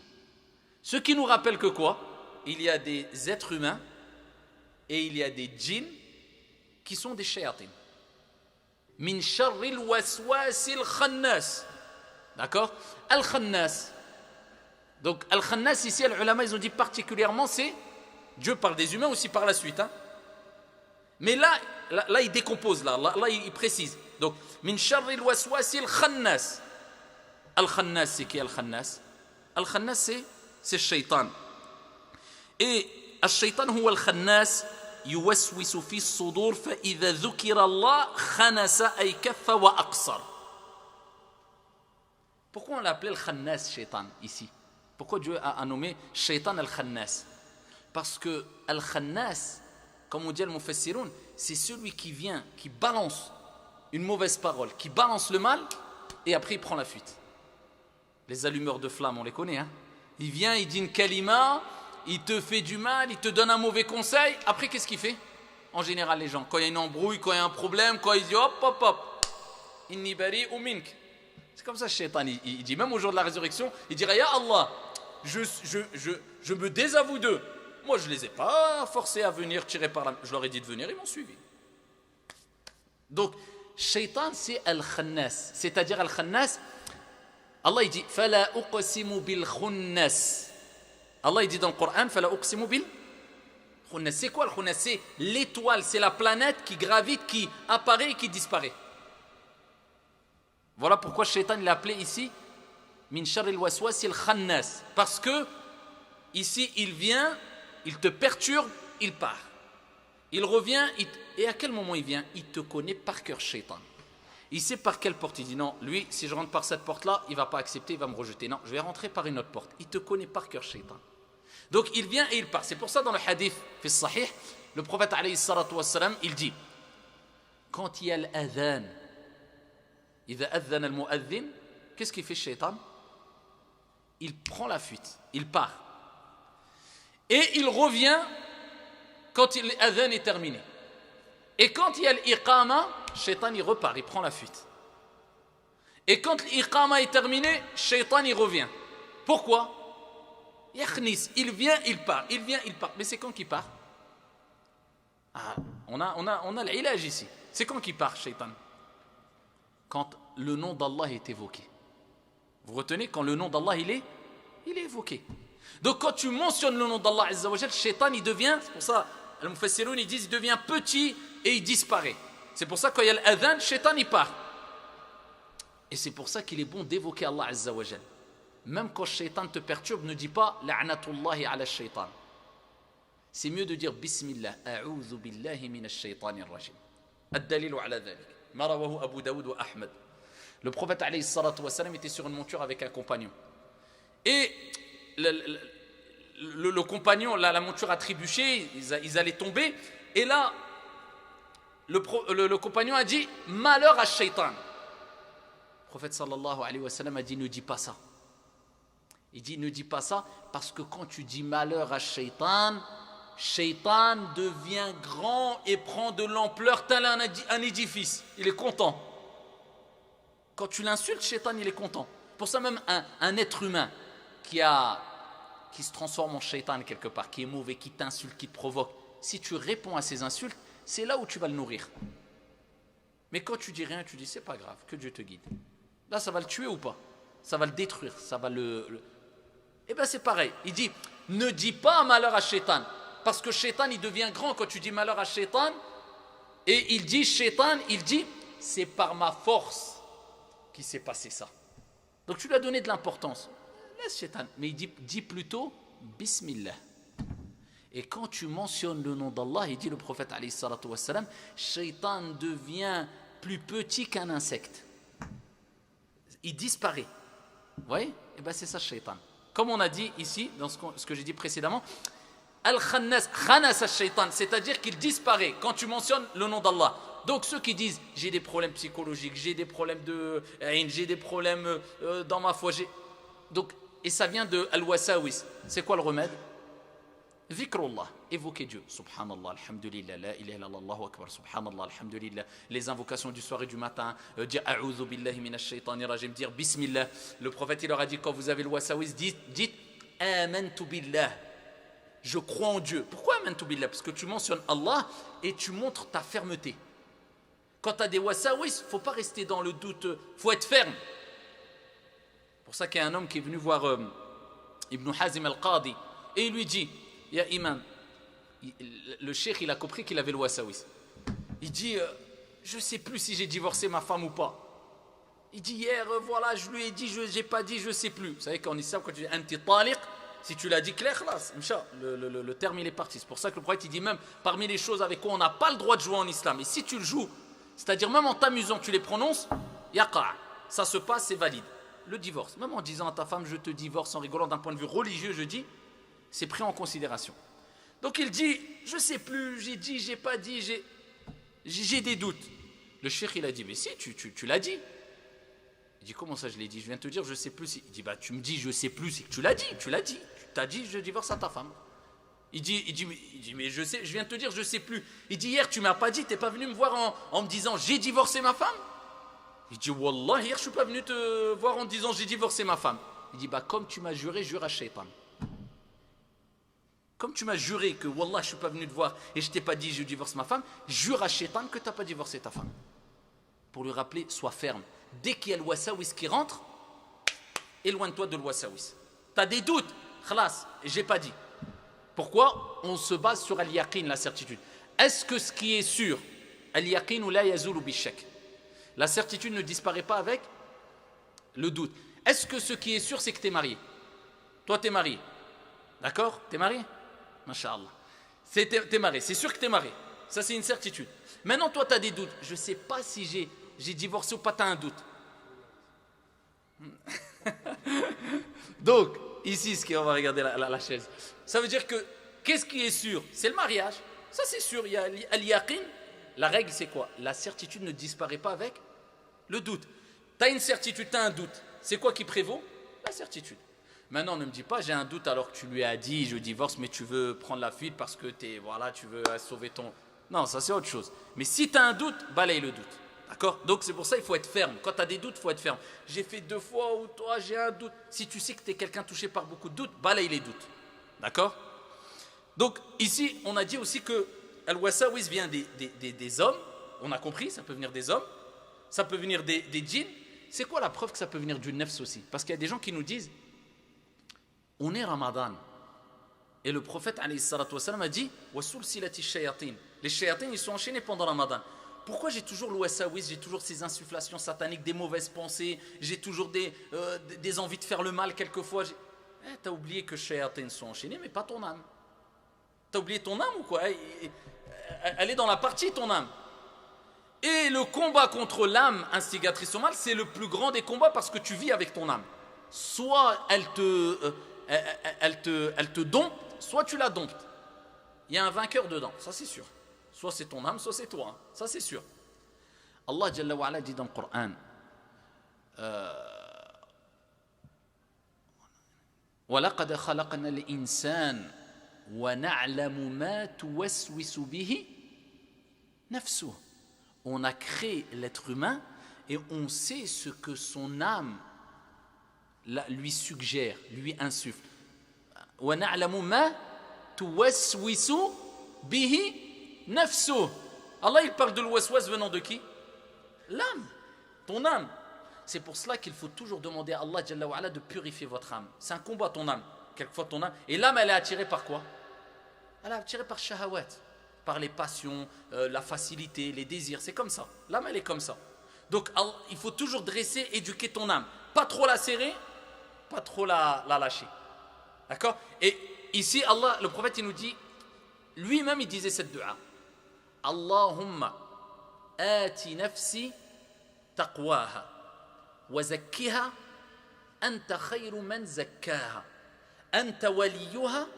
Ce qui nous rappelle que quoi? Il y a des êtres humains et il y a des djinns qui sont des shayatin. Min sharril waswasil khannas. D'accord? Al-Khannas. Donc, Al-Khannas, ici, les ulama, ils ont dit particulièrement, c'est, Dieu parle des humains aussi par la suite. Hein. Mais là, il décompose, là, il précise. Donc, Min sharril waswasil khannas. Al-Khannas, c'est qui Al-Khannas? Al-Khannas, c'est le shaitan. Et Al-Shaitan, huwa Al-Khannas, yuwaswisu fi as-sudur, fa idha dhukira Allah, khanasa ay kaffa wa aqsar. Pourquoi on l'a appelé Al-Khannas, Shaitan, ici? Pourquoi Dieu a nommé Shaitan Al-Khannas? Parce que Al-Khannas, comme on dit Al-Mufassiroun, c'est celui qui vient, qui balance une mauvaise parole, qui balance le mal, et après il prend la fuite. Les allumeurs de flammes, on les connaît, hein? Il vient, il dit une kalima, il te fait du mal, il te donne un mauvais conseil, après qu'est-ce qu'il fait? En général, les gens, quand il y a une embrouille, quand il y a un problème, quand ils disent hop, inni bari ou mink. C'est comme ça, le shaitan, il dit, même au jour de la résurrection, il dira, Ya Allah, je me désavoue d'eux. Moi, je ne les ai pas forcés à venir tirer par la... Je leur ai dit de venir, ils m'ont suivi. Donc, shaitan, c'est Al-Khannas. C'est-à-dire Al-Khannas, Allah, il dit, Fala uqsimu bil khunnas. Allah, il dit dans le Coran, Fala uqsimu bil khunnas. C'est quoi le khunnas? C'est l'étoile, c'est la planète qui gravite, qui apparaît et qui disparaît. Voilà pourquoi Shaitan l'a appelé ici Min sharril waswasil khannas. Parce que ici il vient, il te perturbe, il part. Il revient, et à quel moment il vient? Il te connaît par cœur, Shaitan. Il sait par quelle porte. Il dit non, lui, si je rentre par cette porte-là, il ne va pas accepter, il va me rejeter. Non, je vais rentrer par une autre porte. Il te connaît par cœur, Shaitan. Donc il vient et il part. C'est pour ça dans le hadith, fi sahih, le prophète alayhi salatu wassalam, il dit, quand il y a l'adhan, إذا أذن المؤذن, qu'est-ce qu'il fait Shaitan? Il prend la fuite, il part. Et il revient quand l'adhan est terminé. Et quand il y a l'iqama, Shaitan il repart, il prend la fuite. Et quand l'iqama est terminé, Shaitan il revient. Pourquoi? Yakhnis, il vient, il part, il vient, il part. Mais c'est quand qu'il part? On a l'ilaj ici. C'est quand qu'il part, Shaitan? Quand le nom d'Allah est évoqué. Vous retenez, quand le nom d'Allah il est évoqué. Donc quand tu mentionnes le nom d'Allah Azza wa Jal, Shaitan il devient, c'est pour ça, Al-Mufassiroun ils disent, il devient petit et il disparaît. C'est pour ça quand il y a l'adhan, Shaitan il part. Et c'est pour ça qu'il est bon d'évoquer Allah Azza wa Jal. Même quand Shaitan te perturbe, ne dis pas la'natullahi ala shaitan. C'est mieux de dire Bismillah, a'udhu billahi minash shaitanir rajim. Ad-dalilu ala dhalik. Ma rawahu Abu Daoud wa Ahmad. Le prophète alayhi salatu wa salam était sur une monture avec un compagnon. Et le compagnon, la monture a trébuché, ils allaient tomber. Et là, le compagnon a dit malheur à shaitan. Le prophète sallallahu alayhi wa sallam a dit ne dis pas ça. Il dit ne dis pas ça parce que quand tu dis malheur à shaitan, shaitan devient grand et prend de l'ampleur tel un édifice. Il est content. Quand tu l'insultes, shaitan il est content. Pour ça même un être humain qui se transforme en shaitan quelque part, qui est mauvais, qui t'insulte, qui te provoque, si tu réponds à ces insultes, c'est là où tu vas le nourrir. Mais quand tu dis rien, tu dis c'est pas grave, que Dieu te guide. Là ça va le tuer ou pas? Ça va le détruire, ça va Eh bien c'est pareil, il dit ne dis pas malheur à shaitan, parce que shaitan il devient grand quand tu dis malheur à shaitan. Et il dit shaitan, il dit c'est par ma force qu'il s'est passé ça. Donc tu lui as donné de l'importance. Laisse shaitan, mais il dit plutôt Bismillah. Et quand tu mentionnes le nom d'Allah, il dit le prophète alayhi salatu wassalam, shaitan devient plus petit qu'un insecte. Il disparaît. Vous voyez? Et bien c'est ça shaitan. Comme on a dit ici, dans ce que j'ai dit précédemment, Al-Khannas, Khanas al-Shaitan, c'est-à-dire qu'il disparaît quand tu mentionnes le nom d'Allah. Donc ceux qui disent j'ai des problèmes psychologiques, j'ai des problèmes j'ai des problèmes dans ma foi, donc, et ça vient de Al-Wasawis. C'est quoi le remède? Zikrullah, évoquer Dieu. Subhanallah, alhamdulillah, la ilaha illallah, Allahu akbar, subhanallah, alhamdulillah. Les invocations du soir et du matin, dire a'udhu billahi minash shaitanir rajim, dire bismillah. Le prophète il leur a dit quand vous avez le wasawis, dites amantu billah. Je crois en Dieu. Pourquoi amantu billah? Parce que tu mentionnes Allah et tu montres ta fermeté. Quand tu as des wasawis, il ne faut pas rester dans le doute, il faut être ferme. C'est pour ça qu'il y a un homme qui est venu voir Ibn Hazim al-Qadi et il lui dit ya imam, le cheikh il a compris qu'il avait le wasawis. Il dit je ne sais plus si j'ai divorcé ma femme ou pas. Il dit hier voilà je lui ai dit, je n'ai pas dit, je ne sais plus. Vous savez qu'en islam quand tu dis anti taliq, si tu l'as dit clair, le terme il est parti. C'est pour ça que le prophète il dit même parmi les choses avec quoi on n'a pas le droit de jouer en islam, et si tu le joues, c'est-à-dire même en t'amusant tu les prononces, yaqa, ça se passe, c'est valide. Le divorce, même en disant à ta femme je te divorce, en rigolant d'un point de vue religieux, je dis, c'est pris en considération. Donc il dit je sais plus, j'ai dit, j'ai pas dit, j'ai des doutes. Le cheikh il a dit mais si tu l'as dit. Il dit comment ça je l'ai dit? Je viens de te dire je sais plus. Il dit bah tu me dis je sais plus, c'est que tu l'as dit. Tu t'as dit je divorce à ta femme. Il dit mais je sais, je viens de te dire je sais plus. Il dit hier tu m'as pas dit, t'es pas venu me voir en me disant j'ai divorcé ma femme. Il dit wallah hier je suis pas venu te voir en disant j'ai divorcé ma femme. Il dit bah comme tu m'as juré, jure à shaitan. Comme tu m'as juré que wallah je suis pas venu te voir et je t'ai pas dit je divorce ma femme, jure à shaitan que t'as pas divorcé ta femme. Pour lui rappeler, sois ferme. Dès qu'il y a le wasawis qui rentre, éloigne-toi de le wasawis. Tu as des doutes, khalas, j'ai pas dit. Pourquoi? On se base sur al-yaqin, la certitude. Est-ce que ce qui est sûr, al-yaqin ou la yazulu bishak, la certitude ne disparaît pas avec le doute? Est-ce que ce qui est sûr, c'est que tu es marié? Toi, tu es marié. D'accord? Tu es marié? Masha'Allah. Tu es marié, c'est sûr que tu es marié. Ça, c'est une certitude. Maintenant, toi, tu as des doutes. Je ne sais pas si j'ai divorcé ou pas, tu as un doute. Donc, ici, on va regarder la chaise. Ça veut dire que, qu'est-ce qui est sûr? C'est le mariage. Ça, c'est sûr. Il y a al-yaqin. La règle, c'est quoi? La certitude ne disparaît pas avec le doute. Tu as une certitude, tu as un doute. C'est quoi qui prévaut? La certitude. Maintenant, ne me dis pas, j'ai un doute alors que tu lui as dit, je divorce, mais tu veux prendre la fuite parce que tu veux sauver ton... Non, ça c'est autre chose. Mais si tu as un doute, balaye le doute. D'accord? Donc c'est pour ça qu'il faut être ferme. Quand tu as des doutes, il faut être ferme. J'ai fait 2 fois ou toi, j'ai un doute. Si tu sais que tu es quelqu'un touché par beaucoup de doutes, balaye les doutes. D'accord? Donc ici, on a dit aussi que Al-Wasawis vient des hommes. On a compris, ça peut venir des hommes. Ça peut venir des djinns. C'est quoi la preuve que ça peut venir du nefs aussi? Parce qu'il y a des gens qui nous disent, on est Ramadan. Et le prophète alayhi salatu wassalam a dit, وَسُلْسِلَةِ الشَّيَاطِينَ. Les shayatines, ils sont enchaînés pendant Ramadan. Pourquoi j'ai toujours l'ouassawis, j'ai toujours ces insufflations sataniques, des mauvaises pensées, j'ai toujours des envies de faire le mal quelquefois. T'as oublié que les shayatines sont enchaînés, mais pas ton âme. T'as oublié ton âme ou quoi? Elle est dans la partie, ton âme. Et le combat contre l'âme instigatrice au mal, c'est le plus grand des combats parce que tu vis avec ton âme. Soit elle te dompte, soit tu la domptes. Il y a un vainqueur dedans, ça c'est sûr. Soit c'est ton âme, soit c'est toi, hein. Ça c'est sûr. Allah Jalla wa Ala dit dans le Coran, وَلَقَدْ خَلَقْنَا الْإِنسَانَ وَنَعْلَمُ مَا تُوَسْوِسُ بِهِ نَفْسُهُ. On a créé l'être humain et on sait ce que son âme lui suggère, lui insuffle. وَنَعْلَمُ مَا تُوَسْوِسُ بِهِ نَفْسُهُ. Allah il parle de l'ouaswas venant de qui? L'âme, ton âme. C'est pour cela qu'il faut toujours demander à Allah Jalla wa Ala de purifier votre âme. C'est un combat ton âme. Quelquefois ton âme. Et l'âme elle est attirée par quoi? Elle est attirée par shahawat, par les passions, la facilité, les désirs. C'est comme ça. L'âme elle est comme ça. Donc il faut toujours dresser, éduquer ton âme. Pas trop la serrer, pas trop la lâcher. D'accord? Et ici Allah, le prophète il nous dit, lui-même il disait cette dua. Allahumma ati nafsi taqwaha wa zakkiha anta khayru man zakkaha anta waliyuha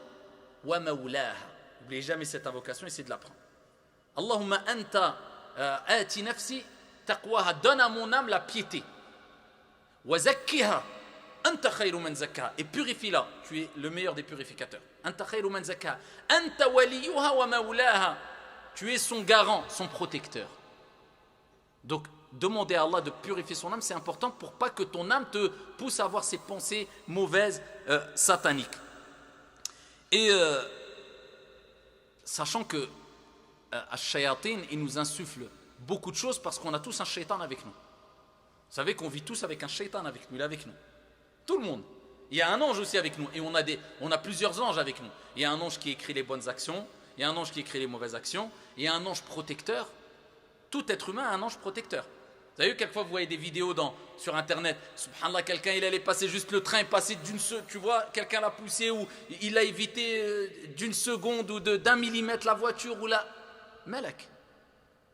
wa mawlaha. N'oubliez jamais cette invocation, essayez de l'apprendre. Allahumma anta ati nafsi taqwaha, donne à mon âme la piété. Wa zakkiha anta khayru man zakkaha, et purifie-la, tu es le meilleur des purificateurs. Anta khayru man zakkaha anta waliyuha wa mawlaha, tu es son garant, son protecteur. Donc, demander à Allah de purifier son âme, c'est important pour pas que ton âme te pousse à avoir ces pensées mauvaises, sataniques. Et sachant que Ash-Shayatin, il nous insuffle beaucoup de choses parce qu'on a tous un shaitan avec nous. Vous savez qu'on vit tous avec un shaitan avec nous, il est avec nous. Tout le monde. Il y a un ange aussi avec nous et on a plusieurs anges avec nous. Il y a un ange qui écrit les bonnes actions, il y a un ange qui écrit les mauvaises actions, il y a un ange protecteur. Tout être humain a un ange protecteur. Vous avez vu, quelquefois vous voyez des vidéos sur internet, subhanallah, quelqu'un il allait passer juste le train, est passé tu vois, quelqu'un l'a poussé ou il a évité d'une seconde ou d'un millimètre la voiture ou la malak.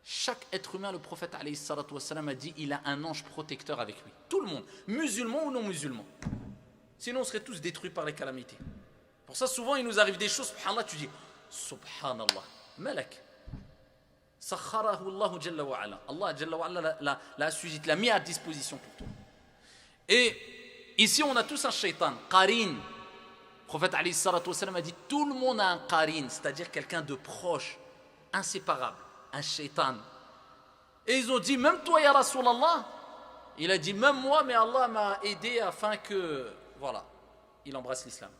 Chaque être humain, le prophète alayhi salatu wassalam a dit, il a un ange protecteur avec lui. Tout le monde, musulman ou non musulman. Sinon on serait tous détruits par les calamités. Pour ça souvent il nous arrive des choses, subhanallah, tu dis subhanallah, malak. Sakharahu Allah Jalla wa Ala. Allah Jalla wa Ala l'a suscité, l'a mis à disposition pour toi. Et ici on a tous un shaitan, qarin. Le prophète alayhi salatu wassalam a dit, tout le monde a un qarin, c'est-à-dire quelqu'un de proche, inséparable, un shaitan. Et ils ont dit, même toi ya Rasulallah. Il a dit, même moi, mais Allah m'a aidé afin que, voilà, il embrasse l'islam.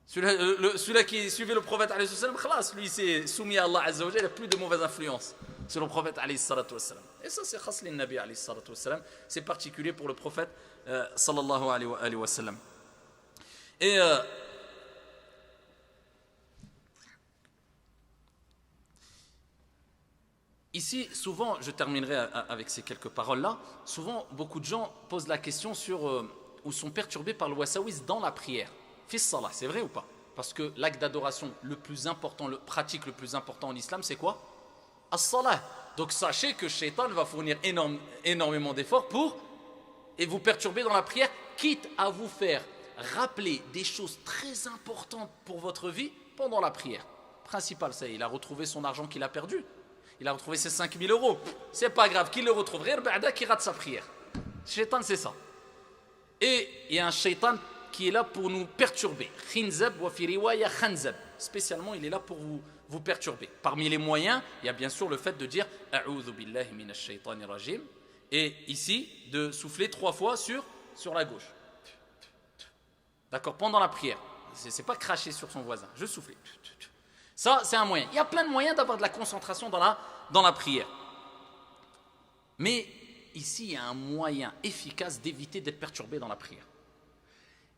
Celui-là qui suivait le prophète alayhi sallam, khalas, lui s'est soumis à Allah azza wa jalla, il n'a plus de mauvaise influence sur le prophète alayhi salatu wassalam. Et ça c'est khas lin nabi alayhi salatu wassalam, c'est particulier pour le prophète sallallahu alayhi wa sallam. Et ici, souvent, je terminerai avec ces quelques paroles-là, souvent beaucoup de gens posent la question sur ou sont perturbés par le wasawis dans la prière. Fis salah, c'est vrai ou pas? Parce que l'acte d'adoration le plus important, le pratique le plus important en islam, c'est quoi? As-salah. Donc sachez que Shaitan va fournir énormément d'efforts pour et vous perturber dans la prière, quitte à vous faire rappeler des choses très importantes pour votre vie pendant la prière. Principal, ça y est, il a retrouvé son argent qu'il a perdu. Il a retrouvé ses 5 000 €. C'est pas grave, qu'il le retrouve. Qu'il rate sa prière. Shaitan, c'est ça. Et il y a un shaitan qui est là pour nous perturber. Khinzab wa fi riwaya khanzab. Spécialement, il est là pour vous perturber. Parmi les moyens, il y a bien sûr le fait de dire A'udhu billahi minash shaitanir rajim, et ici de souffler 3 fois sur la gauche. D'accord, pendant la prière. C'est pas cracher sur son voisin, je souffle. Ça, c'est un moyen. Il y a plein de moyens d'avoir de la concentration dans la prière. Mais ici, il y a un moyen efficace d'éviter d'être perturbé dans la prière.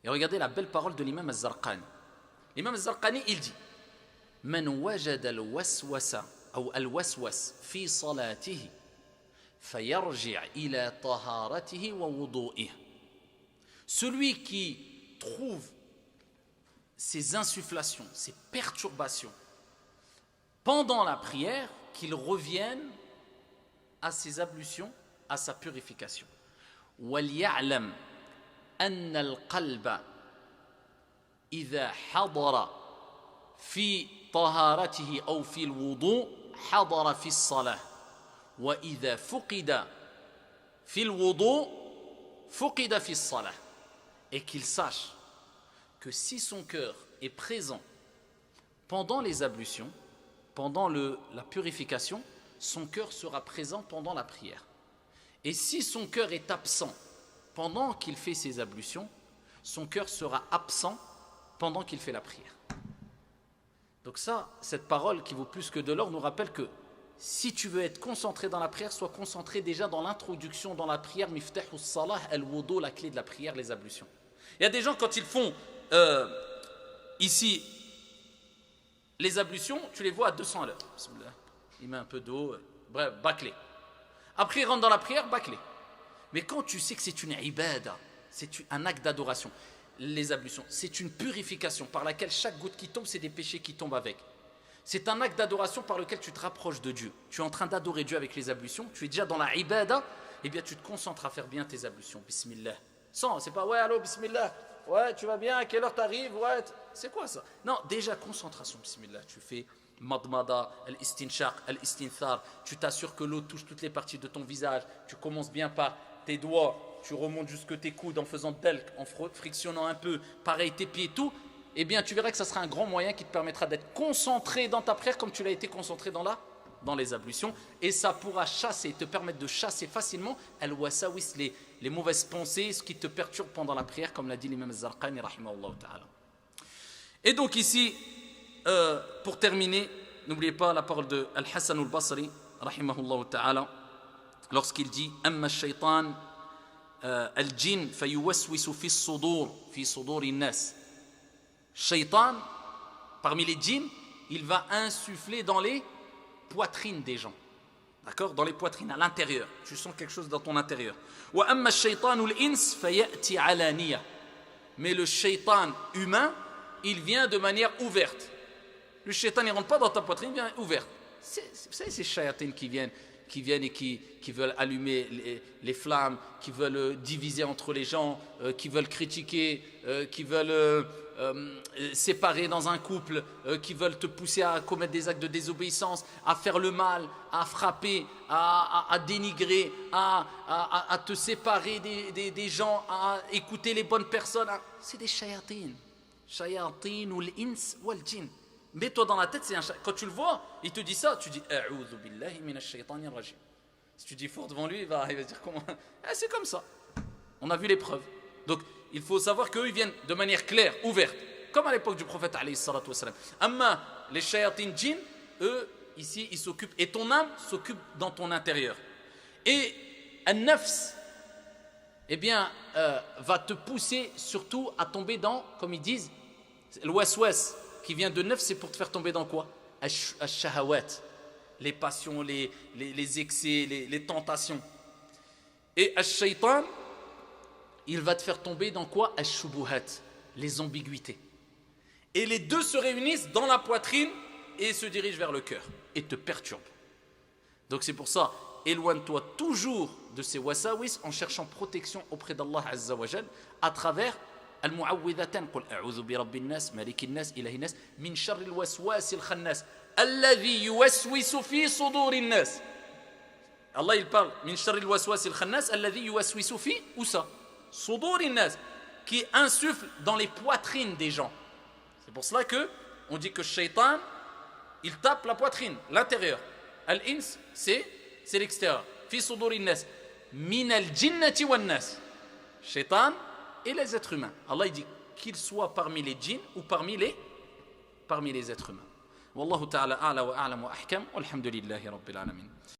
Et regardez la belle parole de l'imam Az-Zarqani. L'imam Az-Zarqani, il dit Man wajada al-waswasa ou al-waswas fi salatihi fayarji' ila taharatihi wa wudu'ihi. Celui qui trouve ces insufflations, ces perturbations pendant la prière, qu'il revienne à ses ablutions, à sa purification. وَلْيَعْلَمْ أَنَّ الْقَلْبَ إِذَا حَضَرَ في طهارته أو في الوضوء حضر في الصلاة وإذا فقد في الوضوء فقد في الصلاة. Et qu'il sache que si son cœur est présent pendant les ablutions, pendant la purification, son cœur sera présent pendant la prière. Et si son cœur est absent pendant qu'il fait ses ablutions, son cœur sera absent pendant qu'il fait la prière. Donc ça, cette parole qui vaut plus que de l'or nous rappelle que si tu veux être concentré dans la prière, sois concentré déjà dans l'introduction dans la prière, miftahus salah al-wudu, la clé de la prière, les ablutions. Il y a des gens quand ils font ici les ablutions, tu les vois à 200 à l'heure. Il met un peu d'eau, bref, bâclé. Après il rentre dans la prière, bâclé. Mais quand tu sais que c'est une ibada, c'est un acte d'adoration, les ablutions, c'est une purification par laquelle chaque goutte qui tombe, c'est des péchés qui tombent avec. C'est un acte d'adoration par lequel tu te rapproches de Dieu. Tu es en train d'adorer Dieu avec les ablutions, tu es déjà dans la ibada, et bien tu te concentres à faire bien tes ablutions. Bismillah. Sans, c'est pas ouais, allô, bismillah. Ouais, tu vas bien, à quelle heure t'arrives? Ouais, c'est quoi ça? Non, déjà concentration, bismillah. Tu fais madmada, al-istinshaq, al-istinthar. Tu t'assures que l'eau touche toutes les parties de ton visage. Tu commences bien par tes doigts, tu remontes jusque tes coudes en faisant delk, en frictionnant un peu, pareil tes pieds et tout. Eh bien, tu verras que ça sera un grand moyen qui te permettra d'être concentré dans ta prière comme tu l'as été concentré dans les ablutions. Et ça pourra chasser, te permettre de chasser facilement al-wasawis, les mauvaises pensées, ce qui te perturbe pendant la prière, comme l'a dit l'imam Az-Zarqani, rahimahullah ta'ala. Et donc ici, pour terminer, n'oubliez pas la parole de Al-Hassan al-Basri, rahimahullah ta'ala, lorsqu'il dit « Amma shaytan al-jin fayuwaswisu fi suduri nas » Shaytan, parmi les djinns, il va insuffler dans les poitrines des gens. D'accord? Dans les poitrines, à l'intérieur. Tu sens quelque chose dans ton intérieur. Mais le shaytan humain, il vient de manière ouverte. Le shaytan, il ne rentre pas dans ta poitrine, il vient ouvert. Vous savez, ces shayatines qui viennent et qui veulent allumer les flammes, qui veulent diviser entre les gens, qui veulent critiquer, qui veulent séparer dans un couple, qui veulent te pousser à commettre des actes de désobéissance, à faire le mal, à frapper, à dénigrer, à te séparer des gens, à écouter les bonnes personnes. C'est des shayatines. Shayatin ou l'ins ou l'jinn. Mets-toi dans la tête, quand tu le vois, il te dit ça, tu dis A'udhu billahi minash shaytanir rajim. Si tu dis fort devant lui, il va dire comment. C'est comme ça. On a vu les preuves. Donc, il faut savoir qu'eux, ils viennent de manière claire, ouverte, comme à l'époque du prophète alayhi salatu wassalam. Amma, les shayatin djinn, eux, ici, ils s'occupent, et ton âme s'occupe dans ton intérieur. Et un-nafs, eh bien, va te pousser surtout à tomber dans, comme ils disent, l'ouest-ouest, qui vient de neuf, c'est pour te faire tomber dans quoi? Ash-shahawat, les passions, les excès, les tentations. Et ash-shaytan, il va te faire tomber dans quoi? Ash-shubuhat, les ambiguïtés. Et les deux se réunissent dans la poitrine et se dirigent vers le cœur et te perturbent. Donc c'est pour ça, éloigne-toi toujours de ces wasawis en cherchant protection auprès d'Allah Azza wa Jal à travers المعوذتان قل أعوذ برب الناس ملك الناس إله الناس من شر الوسواس الخناس الذي يوسوس في صدور الناس. Allah il parle من شر الوسواس الخناس الذي يوسوس في صدور الناس, qui insuffle dans les poitrines des gens. C'est pour cela que on dit que Shaitan, il tape la poitrine, l'intérieur. Al-ins, c'est l'extérieur. Fi suduri nas. Min al-jinnati wan nas. Shaitan et les êtres humains. Allah il dit qu'ils soient parmi les djinns ou parmi les êtres humains. Wallahu ta'ala a'la wa a'lam wa ahkam. Walhamdulillahi rabbil alamin.